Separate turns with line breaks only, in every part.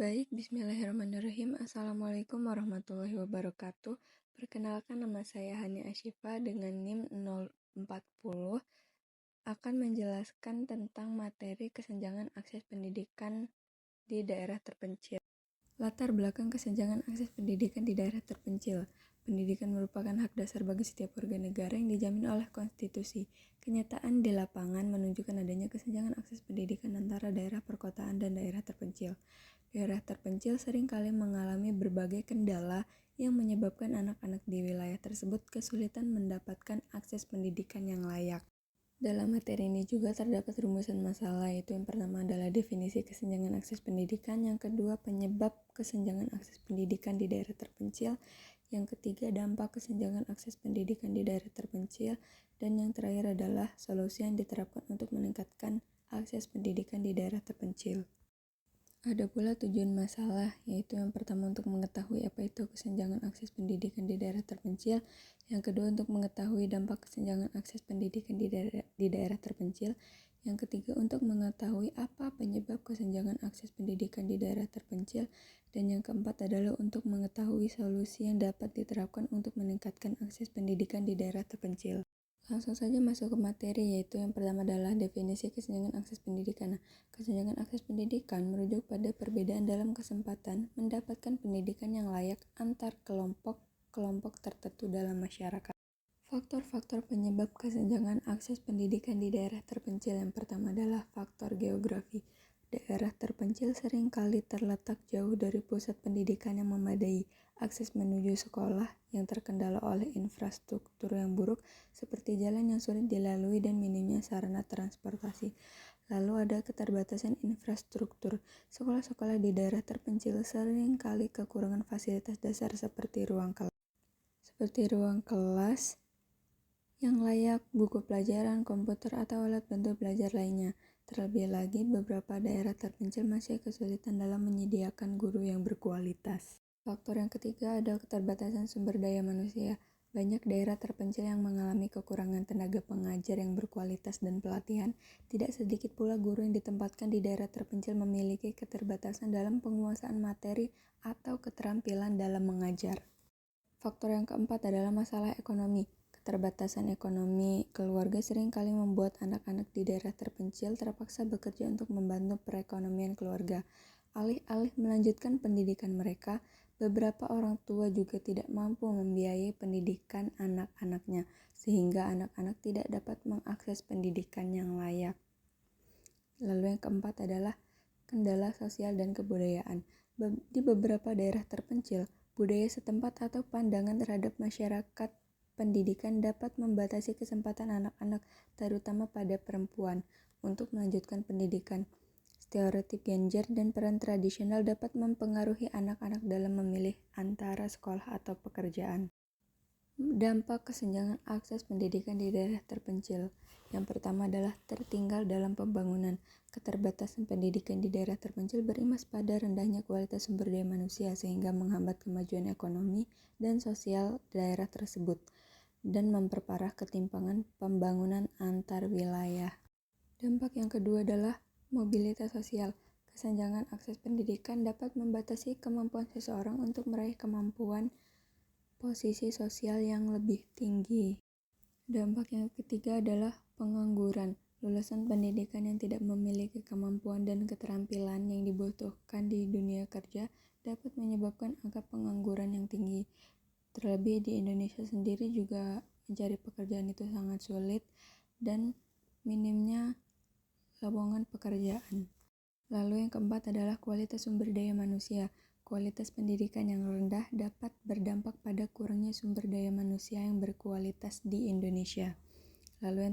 Baik, bismillahirrahmanirrahim. Assalamualaikum warahmatullahi wabarakatuh. Perkenalkan, nama saya Hani Asyifa dengan NIM 040 akan menjelaskan tentang materi kesenjangan akses pendidikan di daerah terpencil. Latar belakang kesenjangan akses pendidikan di daerah terpencil. Pendidikan merupakan hak dasar bagi setiap warga negara yang dijamin oleh konstitusi. Kenyataan di lapangan menunjukkan adanya kesenjangan akses pendidikan antara daerah perkotaan dan daerah terpencil. Daerah terpencil seringkali mengalami berbagai kendala yang menyebabkan anak-anak di wilayah tersebut kesulitan mendapatkan akses pendidikan yang layak. Dalam materi ini juga terdapat rumusan masalah, yaitu yang pertama adalah definisi kesenjangan akses pendidikan, yang kedua penyebab kesenjangan akses pendidikan di daerah terpencil, yang ketiga dampak kesenjangan akses pendidikan di daerah terpencil, dan yang terakhir adalah solusi yang diterapkan untuk meningkatkan akses pendidikan di daerah terpencil. Ada pula tujuan masalah, yaitu yang pertama untuk mengetahui apa itu kesenjangan akses pendidikan di daerah terpencil, yang kedua untuk mengetahui dampak kesenjangan akses pendidikan di daerah terpencil, yang ketiga untuk mengetahui apa penyebab kesenjangan akses pendidikan di daerah terpencil, dan yang keempat adalah untuk mengetahui solusi yang dapat diterapkan untuk meningkatkan akses pendidikan di daerah terpencil. Langsung saja masuk ke materi, yaitu yang pertama adalah definisi kesenjangan akses pendidikan. Kesenjangan akses pendidikan merujuk pada perbedaan dalam kesempatan mendapatkan pendidikan yang layak antar kelompok tertentu dalam masyarakat. Faktor-faktor penyebab kesenjangan akses pendidikan di daerah terpencil. Yang pertama adalah faktor geografi. Daerah terpencil seringkali terletak jauh dari pusat pendidikan yang memadai. Akses menuju sekolah yang terkendala oleh infrastruktur yang buruk, seperti jalan yang sulit dilalui dan minimnya sarana transportasi. Lalu ada keterbatasan infrastruktur. Sekolah-sekolah di daerah terpencil seringkali kekurangan fasilitas dasar seperti ruang kelas yang layak, buku pelajaran, komputer, atau alat bantu belajar lainnya. Terlebih lagi, beberapa daerah terpencil masih kesulitan dalam menyediakan guru yang berkualitas. Faktor yang ketiga ada keterbatasan sumber daya manusia. Banyak daerah terpencil yang mengalami kekurangan tenaga pengajar yang berkualitas dan pelatihan. Tidak sedikit pula guru yang ditempatkan di daerah terpencil memiliki keterbatasan dalam penguasaan materi atau keterampilan dalam mengajar. Faktor yang keempat adalah masalah ekonomi. Keterbatasan ekonomi keluarga seringkali membuat anak-anak di daerah terpencil terpaksa bekerja untuk membantu perekonomian keluarga. Alih-alih melanjutkan pendidikan mereka, beberapa orang tua juga tidak mampu membiayai pendidikan anak-anaknya, sehingga anak-anak tidak dapat mengakses pendidikan yang layak. Lalu yang keempat adalah kendala sosial dan kebudayaan. Di beberapa daerah terpencil, budaya setempat atau pandangan terhadap masyarakat pendidikan dapat membatasi kesempatan anak-anak, terutama pada perempuan, untuk melanjutkan pendidikan. Stereotip gender dan peran tradisional dapat mempengaruhi anak-anak dalam memilih antara sekolah atau pekerjaan. Dampak kesenjangan akses pendidikan di daerah terpencil. Yang pertama adalah tertinggal dalam pembangunan. Keterbatasan pendidikan di daerah terpencil berimbas pada rendahnya kualitas sumber daya manusia, sehingga menghambat kemajuan ekonomi dan sosial daerah tersebut dan memperparah ketimpangan pembangunan antar wilayah. Dampak yang kedua adalah mobilitas sosial. Kesenjangan akses pendidikan dapat membatasi kemampuan seseorang untuk meraih kemampuan posisi sosial yang lebih tinggi. Dampak yang ketiga adalah pengangguran. Lulusan pendidikan yang tidak memiliki kemampuan dan keterampilan yang dibutuhkan di dunia kerja dapat menyebabkan angka pengangguran yang tinggi. Terlebih di Indonesia sendiri juga mencari pekerjaan itu sangat sulit dan minimnya lowongan pekerjaan. Lalu yang keempat adalah kualitas sumber daya manusia. Kualitas pendidikan yang rendah dapat berdampak pada kurangnya sumber daya manusia yang berkualitas di Indonesia. Lalu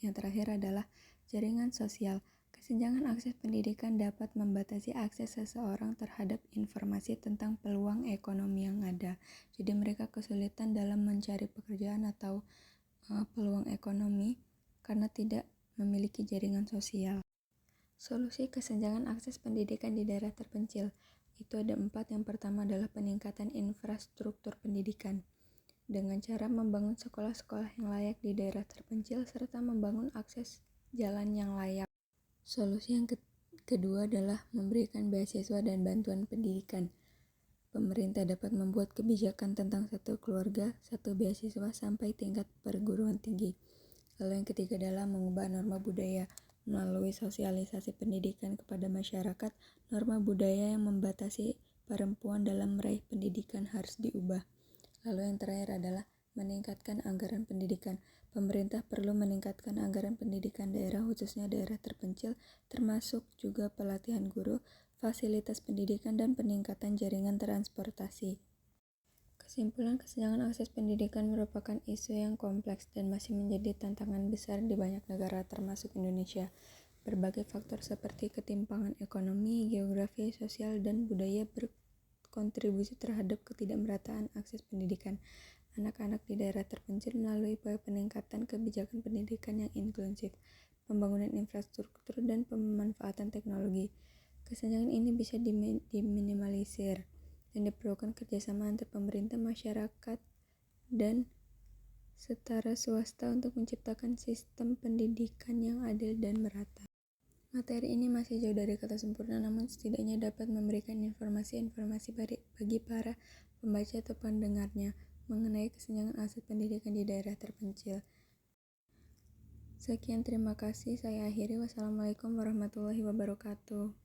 yang terakhir adalah jaringan sosial. Kesenjangan akses pendidikan dapat membatasi akses seseorang terhadap informasi tentang peluang ekonomi yang ada. Jadi mereka kesulitan dalam mencari pekerjaan atau peluang ekonomi karena tidak memiliki jaringan sosial. Solusi kesenjangan akses pendidikan di daerah terpencil itu ada 4. Yang pertama adalah peningkatan infrastruktur pendidikan dengan cara membangun sekolah-sekolah yang layak di daerah terpencil serta membangun akses jalan yang layak. Solusi yang Kedua adalah memberikan beasiswa dan bantuan pendidikan. Pemerintah dapat membuat kebijakan tentang satu keluarga, satu beasiswa sampai tingkat perguruan tinggi. Lalu yang ketiga adalah mengubah norma budaya. Melalui sosialisasi pendidikan kepada masyarakat, norma budaya yang membatasi perempuan dalam meraih pendidikan harus diubah. Lalu yang terakhir adalah meningkatkan anggaran pendidikan. Pemerintah perlu meningkatkan anggaran pendidikan daerah, khususnya daerah terpencil, termasuk juga pelatihan guru, fasilitas pendidikan, dan peningkatan jaringan transportasi. Kesimpulan, kesenjangan akses pendidikan merupakan isu yang kompleks dan masih menjadi tantangan besar di banyak negara termasuk Indonesia. Berbagai faktor seperti ketimpangan ekonomi, geografi, sosial, dan budaya berkontribusi terhadap ketidakmerataan akses pendidikan anak-anak di daerah terpencil melalui peningkatan kebijakan pendidikan yang inklusif, pembangunan infrastruktur, dan pemanfaatan teknologi. Kesenjangan ini bisa diminimalisir dan diperlukan kerjasama antar pemerintah, masyarakat, dan setara swasta untuk menciptakan sistem pendidikan yang adil dan merata. Materi ini masih jauh dari kata sempurna, namun setidaknya dapat memberikan informasi-informasi bagi para pembaca atau pendengarnya mengenai kesenjangan akses pendidikan di daerah terpencil. Sekian, terima kasih. Saya akhiri. Wassalamualaikum warahmatullahi wabarakatuh.